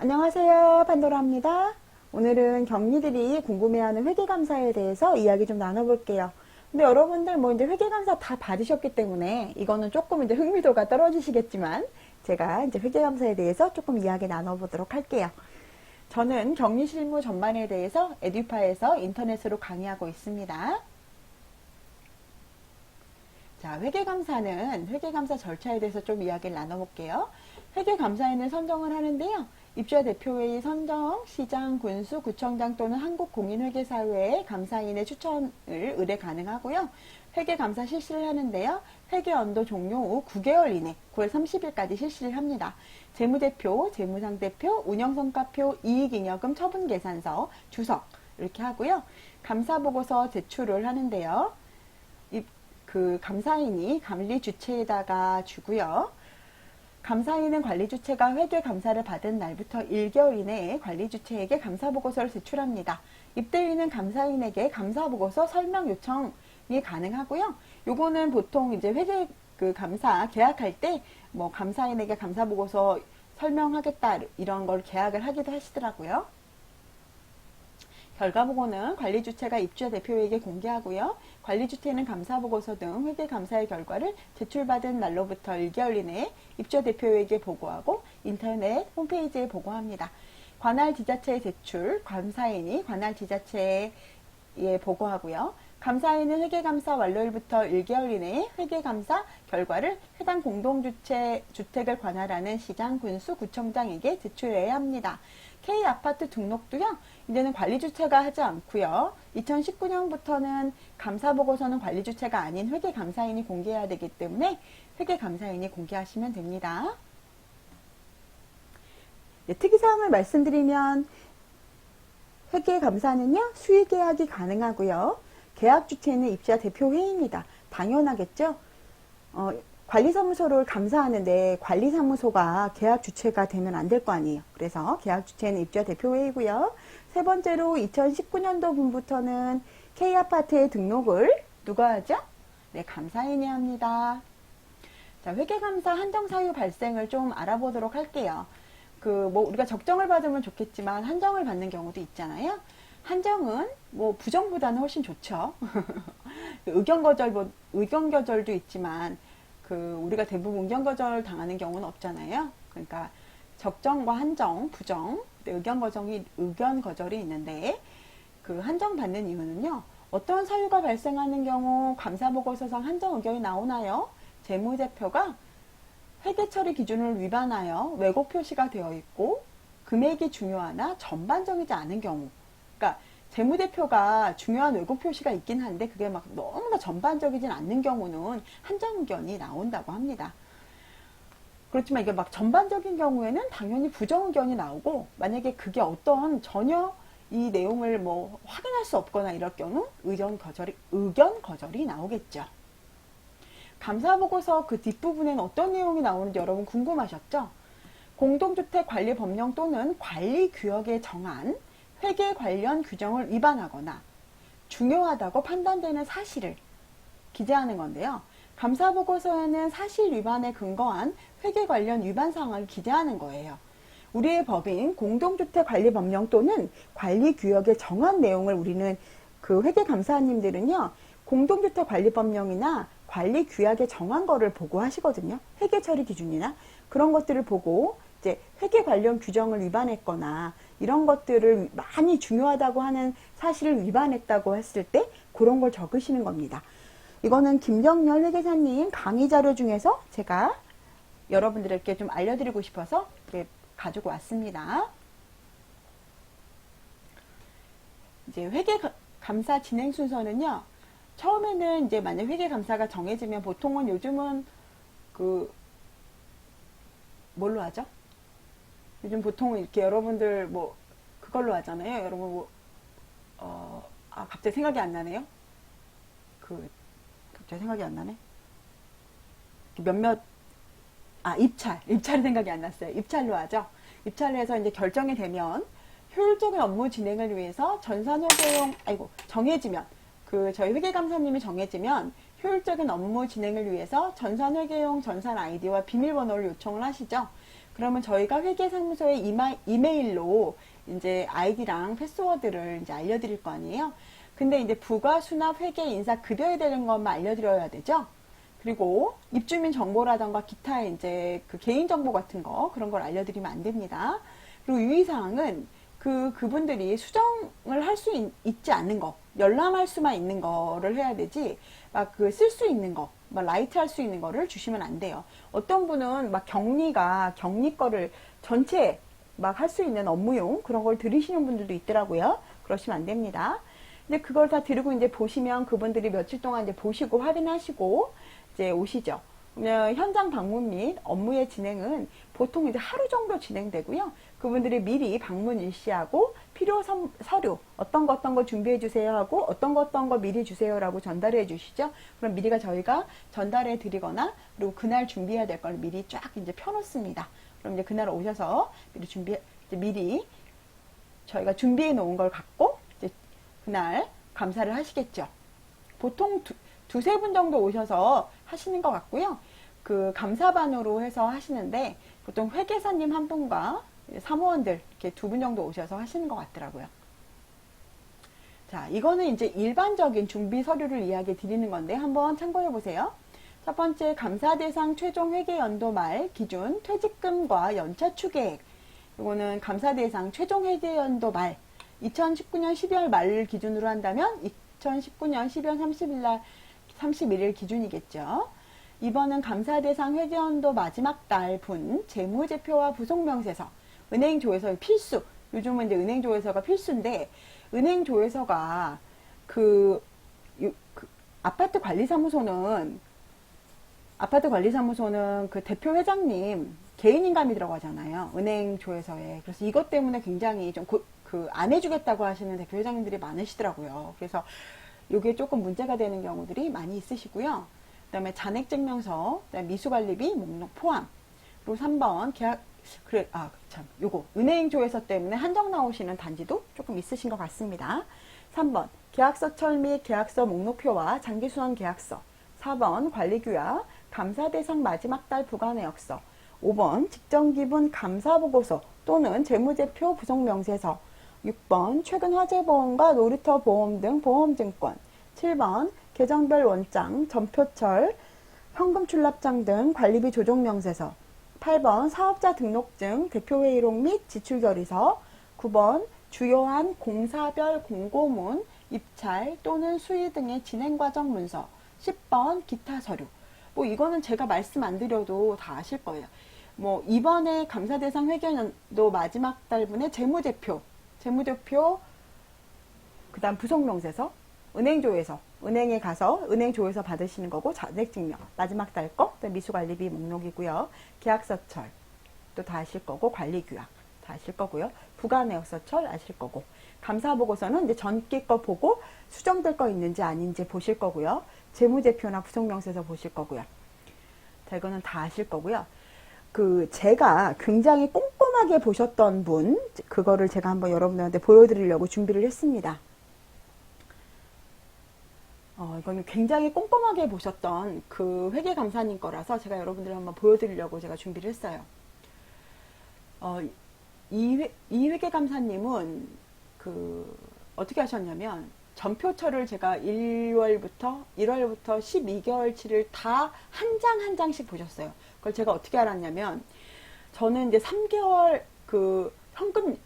안녕하세요, 판도라입니다. 오늘은 격리들이 궁금해하는 회계감사에 대해서 이야기 좀 나눠볼게요. 근데 여러분들 이제 회계감사 다 받으셨기 때문에 이거는 조금 이제 흥미도가 떨어지시겠지만 제가 이제 회계감사에 대해서 조금 이야기 나눠보도록 할게요. 저는 격리 실무 전반에 대해서 에듀파에서 인터넷으로 강의하고 있습니다. 자, 회계감사는 회계감사 절차에 대해서 좀 이야기를 나눠볼게요. 회계감사에는 선정을 하는데요. 입주자 대표회의 선정, 시장, 군수, 구청장 또는 한국공인회계사회의 감사인의 추천을 의뢰 가능하고요. 회계감사 실시를 하는데요. 회계연도 종료 후 9개월 이내 9월 30일까지 실시를 합니다. 재무대표, 재무상대표, 운영성과표, 이익잉여금 처분계산서, 주석 이렇게 하고요. 감사보고서 제출을 하는데요. 그 감사인이 관리 주체에다가 주고요. 감사인은 관리 주체가 회계 감사를 받은 날부터 1개월 이내에 관리 주체에게 감사 보고서를 제출합니다. 입대인은 감사인에게 감사 보고서 설명 요청이 가능하고요. 요거는 보통 이제 회계 감사 계약할 때 뭐 감사인에게 감사 보고서 설명하겠다 이런 걸 계약을 하기도 하시더라고요. 결과보고는 관리주체가 입주자 대표에게 공개하고요. 관리주체는 감사보고서 등 회계감사의 결과를 제출받은 날로부터 1개월 이내에 입주자 대표에게 보고하고 인터넷 홈페이지에 보고합니다. 관할 지자체에 제출, 감사인이 관할 지자체에 보고하고요. 감사인은 회계감사 완료일부터 1개월 이내에 회계감사 결과를 해당 공동주체 주택을 관할하는 시장, 군수, 구청장에게 제출해야 합니다. K아파트 등록도요. 이제는 관리주체가 하지 않고요. 2019년부터는 감사보고서는 관리주체가 아닌 회계감사인이 공개해야 되기 때문에 회계감사인이 공개하시면 됩니다. 네, 특이사항을 말씀드리면 회계감사는요. 수의계약이 가능하고요. 계약주체는 입주자 대표회의입니다. 당연하겠죠. 관리사무소를 감사하는데 관리사무소가 계약 주체가 되면 안 될 거 아니에요. 그래서 계약 주체는 입주자 대표회의고요. 세 번째로 2019년도 분부터는 K아파트의 등록을 누가 하죠? 네, 감사인이 합니다. 자, 회계감사 한정사유 발생을 좀 알아보도록 할게요. 우리가 적정을 받으면 좋겠지만 한정을 받는 경우도 있잖아요. 한정은 부정보다는 훨씬 좋죠. 의견거절도 있지만 우리가 대부분 의견거절 당하는 경우는 없잖아요. 그러니까 적정과 한정, 부정, 의견거절이 있는데 한정 받는 이유는요. 어떤 사유가 발생하는 경우 감사보고서상 한정 의견이 나오나요? 재무대표가 회계처리 기준을 위반하여 왜곡 표시가 되어 있고 금액이 중요하나 전반적이지 않은 경우, 그러니까 재무대표가 중요한 왜곡 표시가 있긴 한데 그게 막 너무나 전반적이진 않는 경우는 한정 의견이 나온다고 합니다. 그렇지만 이게 막 전반적인 경우에는 당연히 부정 의견이 나오고, 만약에 그게 전혀 이 내용을 확인할 수 없거나 이럴 경우 의견 거절이 나오겠죠. 감사보고서 그 뒷부분에는 어떤 내용이 나오는지 여러분 궁금하셨죠? 공동주택 관리 법령 또는 관리규약에 정한 회계 관련 규정을 위반하거나 중요하다고 판단되는 사실을 기재하는 건데요. 감사보고서에는 사실 위반에 근거한 회계 관련 위반 사항을 기재하는 거예요. 우리의 법인 공동주택관리법령 또는 관리규약에 정한 내용을 우리는 회계감사님들은요. 공동주택관리법령이나 관리규약에 정한 거를 보고 하시거든요. 회계처리 기준이나 그런 것들을 보고 이제 회계 관련 규정을 위반했거나 이런 것들을 많이 중요하다고 하는 사실을 위반했다고 했을 때 그런 걸 적으시는 겁니다. 이거는 김정렬 회계사님 강의 자료 중에서 제가 여러분들에게 좀 알려드리고 싶어서 이렇게 가지고 왔습니다. 이제 회계감사 진행 순서는요. 처음에는 이제 만약 회계감사가 정해지면 보통은 요즘은 뭘로 하죠? 요즘 보통 이렇게 여러분들 그걸로 하잖아요. 여러분 갑자기 생각이 안 나네요. 갑자기 생각이 안 나네. 입찰이 생각이 안 났어요. 입찰로 하죠. 입찰로 해서 이제 결정이 되면 효율적인 업무 진행을 위해서 정해지면 저희 회계감사님이 정해지면 효율적인 업무 진행을 위해서 전산회계용 전산 아이디와 비밀번호를 요청을 하시죠. 그러면 저희가 회계사무소에 이메일로 이제 아이디랑 패스워드를 이제 알려드릴 거 아니에요. 근데 이제 부가, 수납, 회계, 인사, 급여에 대한 것만 알려드려야 되죠. 그리고 입주민 정보라던가 기타 이제 그 개인 정보 같은 거 그런 걸 알려드리면 안 됩니다. 그리고 유의사항은 그분들이 수정을 할 수 있지 않는 거, 열람할 수만 있는 거를 해야 되지, 막 그 쓸 수 있는 거, 막 라이트 할 수 있는 거를 주시면 안 돼요. 어떤 분은 막 격리 거를 전체 막 할 수 있는 업무용 그런 걸 들으시는 분들도 있더라고요. 그러시면 안 됩니다. 근데 그걸 다 들고 이제 보시면 그분들이 며칠 동안 이제 보시고 확인하시고 이제 오시죠. 현장 방문 및 업무의 진행은 보통 이제 하루 정도 진행되고요. 그분들이 미리 방문 일시하고 필요 서류 어떤 거 준비해 주세요 하고 어떤 거 미리 주세요라고 전달해 주시죠. 그럼 미리가 저희가 전달해 드리거나 그리고 그날 준비해야 될 걸 미리 쫙 이제 펴놓습니다. 그럼 이제 그날 오셔서 미리 저희가 준비해 놓은 걸 갖고 이제 그날 감사를 하시겠죠. 보통 두세 분 정도 오셔서 하시는 것 같고요. 그 감사반으로 해서 하시는데 보통 회계사님 한 분과 사무원들 이렇게 두 분 정도 오셔서 하시는 것 같더라고요. 자, 이거는 이제 일반적인 준비 서류를 이야기 드리는 건데 한번 참고해 보세요. 첫 번째, 감사 대상 최종 회계 연도 말 기준 퇴직금과 연차 추계액. 이거는 감사 대상 최종 회계 연도 말 2019년 12월 말 기준으로 한다면 2019년 12월 31일 기준이겠죠. 이번은 감사 대상 회계연도 마지막 달 분 재무제표와 부속명세서, 은행조회서의 필수. 요즘은 이제 은행조회서가 필수인데 은행조회서가 아파트 관리사무소는 그 대표 회장님 개인 인감이 들어가잖아요. 은행조회서에. 그래서 이것 때문에 굉장히 좀 안 해주겠다고 하시는 대표 회장님들이 많으시더라고요. 그래서 이게 조금 문제가 되는 경우들이 많이 있으시고요. 그 다음에 잔액증명서, 그다음에 미수관리비, 목록 포함. 그리고 3번 요거 은행조회서 때문에 한정 나오시는 단지도 조금 있으신 것 같습니다. 3번 계약서철 및 계약서 목록표와 장기수원 계약서. 4번 관리규약, 감사대상 마지막 달 부가내역서. 5번 직전기분 감사보고서 또는 재무제표 부속명세서. 6번 최근 화재보험과 놀이터 보험 등 보험증권. 7번 계정별 원장, 전표철, 현금 출납장 등 관리비 조정명세서. 8번 사업자 등록증, 대표회의록 및 지출결의서. 9번 주요한 공사별 공고문, 입찰 또는 수의 등의 진행과정 문서. 10번 기타 서류. 이거는 제가 말씀 안 드려도 다 아실 거예요. 이번에 감사대상 회계연도 마지막 달분의 재무제표, 그 다음 부속명세서, 은행조회서, 은행에 가서 은행조회서 받으시는 거고, 잔액증명, 마지막 달 거, 미수관리비 목록이고요. 계약서철, 또 다 아실 거고, 관리규약, 다 아실 거고요. 부가내역서철 아실 거고, 감사보고서는 이제 전기 거 보고 수정될 거 있는지 아닌지 보실 거고요. 재무제표나 부속명세서 보실 거고요. 자, 이거는 다 아실 거고요. 제가 굉장히 꼼꼼하게 보셨던 분, 그거를 제가 한번 여러분들한테 보여드리려고 준비를 했습니다. 이거는 굉장히 꼼꼼하게 보셨던 그 회계감사님 거라서 제가 여러분들 한번 보여드리려고 제가 준비를 했어요. 이 회계감사님은 어떻게 하셨냐면, 전표처를 제가 1월부터 12개월치를 다 한 장 한 장씩 보셨어요. 그걸 제가 어떻게 알았냐면, 저는 이제 3개월 현금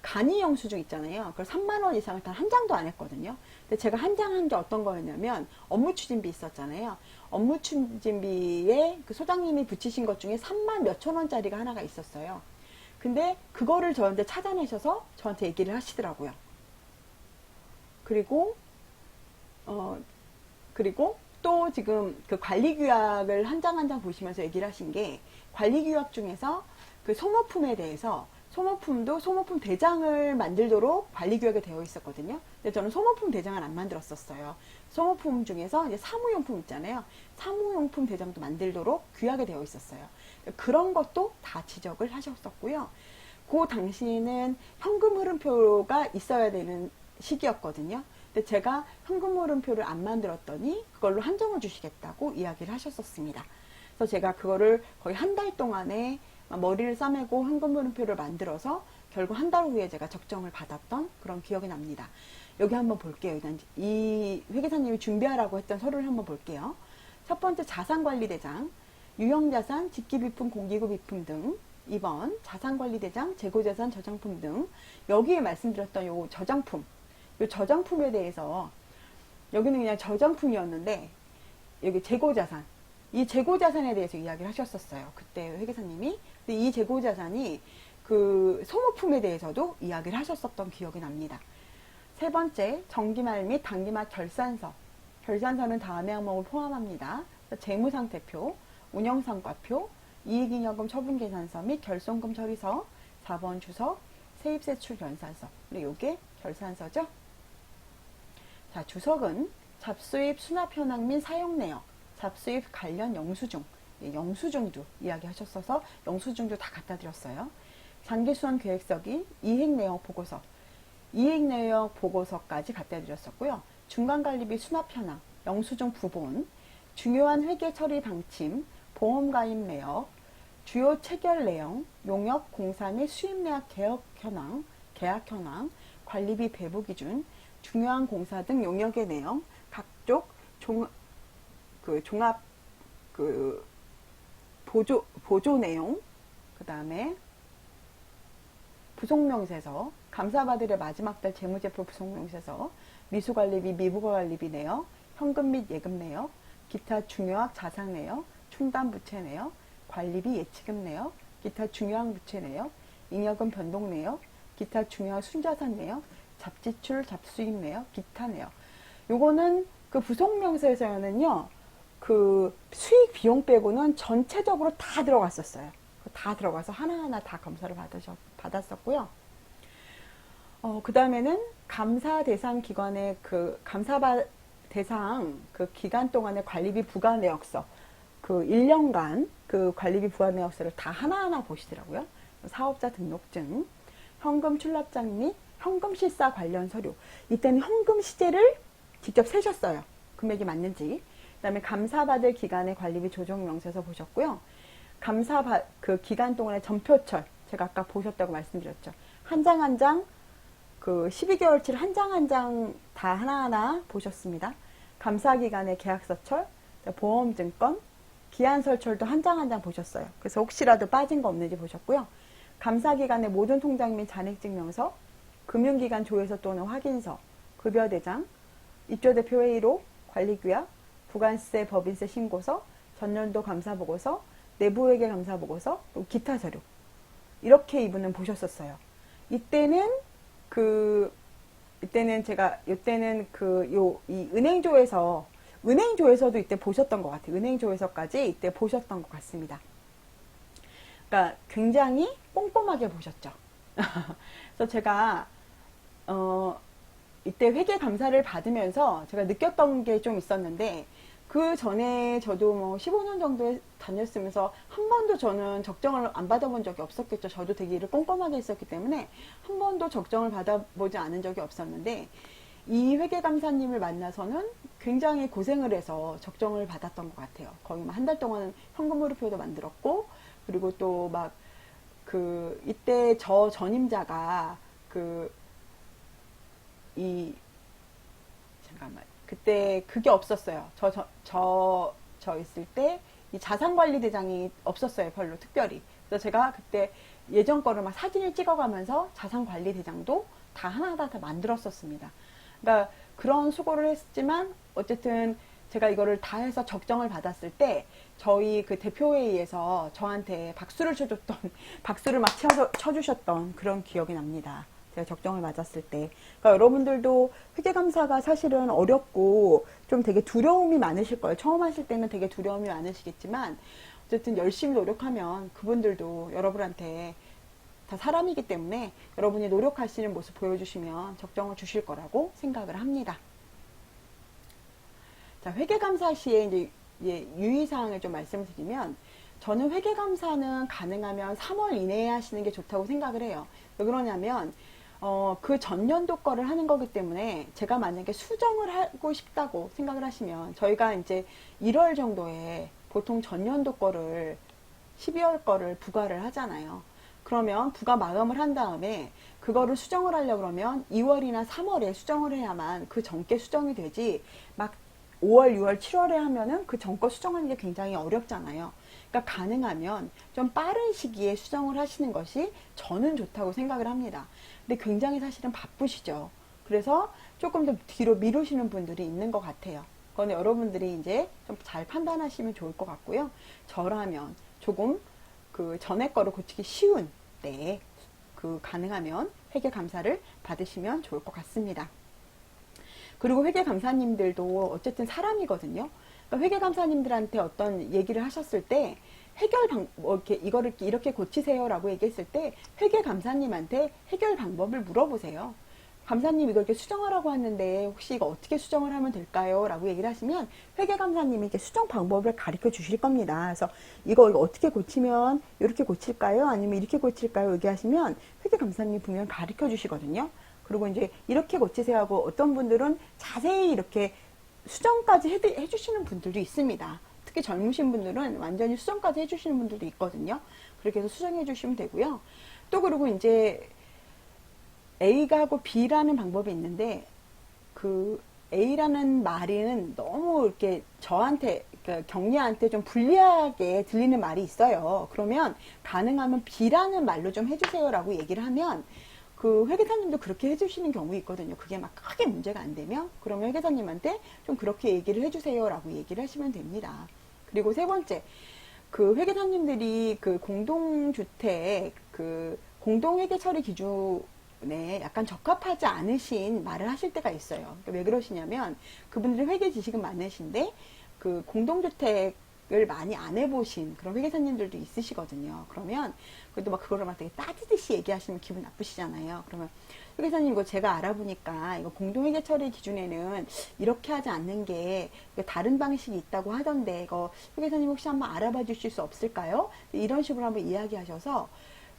간이 영수증 있잖아요. 그걸 3만 원 이상을 단 한 장도 안 했거든요. 근데 제가 한 장 한 게 어떤 거였냐면, 업무 추진비 있었잖아요. 업무 추진비에 소장님이 붙이신 것 중에 3만 몇천 원짜리가 하나가 있었어요. 근데 그거를 저한테 찾아내셔서 저한테 얘기를 하시더라고요. 그리고 또 지금 그 관리규약을 한 장 한 장 보시면서 얘기를 하신 게, 관리규약 중에서 그 소모품에 대해서, 소모품 대장을 만들도록 관리규약에 되어 있었거든요. 근데 저는 소모품 대장을 안 만들었었어요. 소모품 중에서 이제 사무용품 있잖아요. 사무용품 대장도 만들도록 규약에 되어 있었어요. 그런 것도 다 지적을 하셨었고요. 그 당시에는 현금 흐름표가 있어야 되는 시기였거든요. 근데 제가 현금 흐름표를 안 만들었더니 그걸로 한정을 주시겠다고 이야기를 하셨었습니다. 그래서 제가 그거를 거의 한 달 동안에 머리를 싸매고 현금흐름표를 만들어서 결국 한 달 후에 제가 적정을 받았던 그런 기억이 납니다. 여기 한번 볼게요. 일단 이 회계사님이 준비하라고 했던 서류를 한번 볼게요. 첫 번째 자산관리대장, 유형자산, 직기비품, 공기구비품 등. 2번 자산관리대장, 재고자산, 저장품 등. 여기에 말씀드렸던 요 저장품, 요 저장품에 대해서 여기는 그냥 저장품이었는데 여기 재고자산, 이 재고자산에 대해서 이야기를 하셨었어요. 그때 회계사님이. 근데 이 재고자산이 그 소모품에 대해서도 이야기를 하셨었던 기억이 납니다. 세 번째, 정기말 및 단기말 결산서. 결산서는 다음의 항목을 포함합니다. 재무상태표, 운영성과표, 이익잉여금 처분계산서 및 결손금 처리서, 4번 주석, 세입세출 결산서. 이게 결산서죠. 자, 주석은 잡수입 수납 현황 및 사용 내역, 잡수입 관련 영수증, 영수증도 이야기하셨어서 영수증도 다 갖다 드렸어요. 장기수원 계획서기, 이익내역 보고서, 이익내역 보고서까지 갖다 드렸었고요. 중간관리비 수납 현황, 영수증 부본, 중요한 회계 처리 방침, 보험가입 내역, 주요 체결 내용, 용역, 공사 및 수입 내역 계약 현황, 관리비 배부 기준, 중요한 공사 등 용역의 내용, 각종 종합 보조 내용, 그 다음에 부속명세서, 감사받으려 마지막 달 재무제표 부속명세서, 미수관리비, 미부가관리비 내역, 현금 및 예금 내역, 기타 중요한 자산 내역, 충당 부채 내역, 관리비 예치금 내역, 기타 중요한 부채 내역, 잉여금 변동 내역, 기타 중요한 순자산 내역, 잡지출, 잡수입 내역, 기타 내역. 요거는 그 부속명세서에는요, 그 수익 비용 빼고는 전체적으로 다 들어갔었어요. 다 들어가서 하나하나 다 검사를 받았었고요. 그 다음에는 감사 대상 기관의 대상 그 기간 동안의 관리비 부과 내역서, 그 1년간 그 관리비 부과 내역서를 다 하나하나 보시더라고요. 사업자 등록증, 현금 출납장 및 현금 실사 관련 서류. 이때는 현금 시제를 직접 세셨어요. 금액이 맞는지. 그 다음에 감사받을 기간의 관리비 조정 명세서 보셨고요. 그 기간 동안의 전표철, 제가 아까 보셨다고 말씀드렸죠. 한 장 한 장, 그 12개월치를 한 장 한 장 다 하나하나 보셨습니다. 감사기간의 계약서철, 보험증권, 기한설철도 한 장 한 장 보셨어요. 그래서 혹시라도 빠진 거 없는지 보셨고요. 감사기간의 모든 통장 및 잔액증명서, 금융기관 조회서 또는 확인서, 급여대장, 입주대표 회의록, 관리규약, 부가세 법인세 신고서, 전년도 감사보고서, 내부회계 감사보고서, 또 기타 서류. 이렇게 이분은 보셨었어요. 이때는 이 은행조에서도 이때 보셨던 것 같아요. 은행조에서까지 이때 보셨던 것 같습니다. 그러니까 굉장히 꼼꼼하게 보셨죠. 그래서 제가, 이때 회계 감사를 받으면서 제가 느꼈던 게 좀 있었는데, 그 전에 저도 뭐 15년 정도 다녔으면서 한 번도 저는 적정을 안 받아본 적이 없었겠죠. 저도 되게 일을 꼼꼼하게 했었기 때문에 한 번도 적정을 받아보지 않은 적이 없었는데, 이 회계감사님을 만나서는 굉장히 고생을 해서 적정을 받았던 것 같아요. 거의 한 달 동안 현금흐름표도 만들었고, 그리고 또 막 이때 저 전임자가 그때 그게 없었어요. 저 있을 때 이 자산관리대장이 없었어요. 별로 특별히. 그래서 제가 그때 예전 거를 막 사진을 찍어가면서 자산관리대장도 다 하나하나 다 만들었었습니다. 그러니까 그런 수고를 했지만 어쨌든 제가 이거를 다 해서 적정을 받았을 때 저희 그 대표회의에서 저한테 박수를 막 쳐주셨던 그런 기억이 납니다. 제가 적정을 맞았을 때. 그러니까 여러분들도 회계감사가 사실은 어렵고 좀 되게 두려움이 많으실 거예요. 처음 하실 때는 되게 두려움이 많으시겠지만 어쨌든 열심히 노력하면 그분들도 여러분한테 다 사람이기 때문에 여러분이 노력하시는 모습 보여주시면 적정을 주실 거라고 생각을 합니다. 자, 회계감사 시에 이제 유의사항을 좀 말씀드리면, 저는 회계감사는 가능하면 3월 이내에 하시는 게 좋다고 생각을 해요. 왜 그러냐면 그 전년도 거를 하는 거기 때문에 제가 만약에 수정을 하고 싶다고 생각을 하시면 저희가 이제 1월 정도에 보통 전년도 거를 12월 거를 부과를 하잖아요. 그러면 부과 마감을 한 다음에 그거를 수정을 하려고 그러면 2월이나 3월에 수정을 해야만 그 전께 수정이 되지, 막 5월, 6월, 7월에 하면은 그 전거 수정하는 게 굉장히 어렵잖아요. 그러니까 가능하면 좀 빠른 시기에 수정을 하시는 것이 저는 좋다고 생각을 합니다. 근데 굉장히 사실은 바쁘시죠. 그래서 조금 더 뒤로 미루시는 분들이 있는 것 같아요. 그건 여러분들이 이제 좀 잘 판단하시면 좋을 것 같고요. 저라면 조금 그 전에 거를 고치기 쉬운 때에 그 가능하면 회계감사를 받으시면 좋을 것 같습니다. 그리고 회계감사님들도 어쨌든 사람이거든요. 그러니까 회계감사님들한테 어떤 얘기를 하셨을 때 해결 뭐 이렇게 이거를 이렇게 고치세요라고 얘기했을 때 회계감사님한테 해결 방법을 물어보세요. 감사님 이거 이렇게 수정하라고 하는데 혹시 이거 어떻게 수정을 하면 될까요? 라고 얘기를 하시면 회계감사님이 이렇게 수정 방법을 가르쳐 주실 겁니다. 그래서 이거 어떻게 고치면 이렇게 고칠까요? 아니면 이렇게 고칠까요? 얘기하시면 회계감사님이 분명 가르쳐 주시거든요. 그리고 이제 이렇게 고치세요 하고 어떤 분들은 자세히 이렇게 수정까지 해주시는 분들도 있습니다. 특히 젊으신 분들은 완전히 수정까지 해주시는 분들도 있거든요. 그렇게 해서 수정해 주시면 되고요. 또 그리고 이제 A가 하고 B라는 방법이 있는데 그 A라는 말은 너무 이렇게 저한테 그러니까 경리한테 좀 불리하게 들리는 말이 있어요. 그러면 가능하면 B라는 말로 좀 해주세요라고 얘기를 하면 그 회계사님도 그렇게 해주시는 경우 있거든요. 그게 막 크게 문제가 안 되면 그러면 회계사님한테 좀 그렇게 얘기를 해주세요라고 얘기를 하시면 됩니다. 그리고 세 번째, 그 회계사님들이 그 공동주택 그 공동회계 처리 기준에 약간 적합하지 않으신 말을 하실 때가 있어요. 그러니까 왜 그러시냐면 그분들이 회계 지식은 많으신데 그 공동주택을 많이 안 해보신 그런 회계사님들도 있으시거든요. 그러면 그래도 막 그거를 막 되게 따지듯이 얘기하시면 기분 나쁘시잖아요. 그러면 회계사님 이거 제가 알아보니까 이거 공동회계 처리 기준에는 이렇게 하지 않는 게 다른 방식이 있다고 하던데 이거 회계사님 혹시 한번 알아봐 주실 수 없을까요? 이런 식으로 한번 이야기하셔서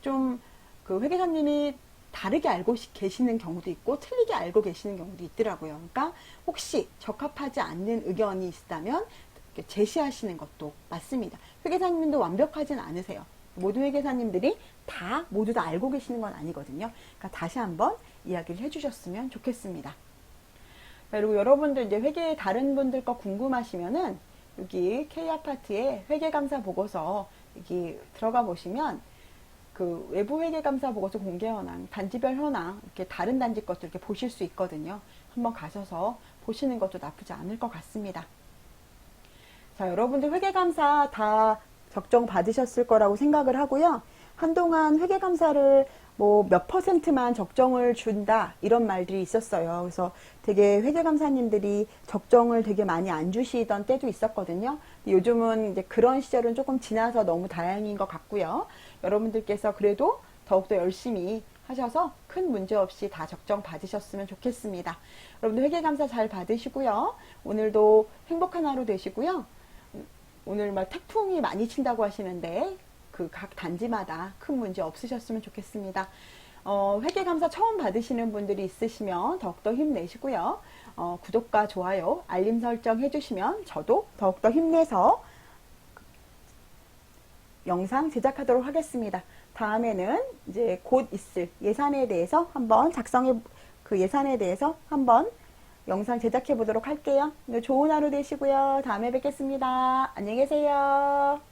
좀 그 회계사님이 다르게 알고 계시는 경우도 있고 틀리게 알고 계시는 경우도 있더라고요. 그러니까 혹시 적합하지 않는 의견이 있다면 제시하시는 것도 맞습니다. 회계사님도 완벽하진 않으세요. 모든 회계사님들이 모두 다 알고 계시는 건 아니거든요. 그러니까 다시 한번 이야기를 해주셨으면 좋겠습니다. 그리고 여러분들 이제 회계 다른 분들 거 궁금하시면은 여기 K아파트에 회계감사 보고서 여기 들어가 보시면 그 외부 회계감사 보고서 공개 현황, 단지별 현황 이렇게 다른 단지 것도 이렇게 보실 수 있거든요. 한번 가셔서 보시는 것도 나쁘지 않을 것 같습니다. 자, 여러분들 회계감사 다 적정 받으셨을 거라고 생각을 하고요. 한동안 회계감사를 뭐 몇 %만 적정을 준다 이런 말들이 있었어요. 그래서 되게 회계감사님들이 적정을 되게 많이 안 주시던 때도 있었거든요. 요즘은 이제 그런 시절은 조금 지나서 너무 다행인 것 같고요. 여러분들께서 그래도 더욱더 열심히 하셔서 큰 문제 없이 다 적정 받으셨으면 좋겠습니다. 여러분들 회계감사 잘 받으시고요. 오늘도 행복한 하루 되시고요. 오늘 막 태풍이 많이 친다고 하시는데 그 각 단지마다 큰 문제 없으셨으면 좋겠습니다. 회계감사 처음 받으시는 분들이 있으시면 더욱더 힘내시고요. 구독과 좋아요, 알림 설정 해주시면 저도 더욱더 힘내서 영상 제작하도록 하겠습니다. 다음에는 이제 곧 있을 예산에 대해서 한번 그 예산에 대해서 한번 영상 제작해 보도록 할게요. 좋은 하루 되시고요. 다음에 뵙겠습니다. 안녕히 계세요.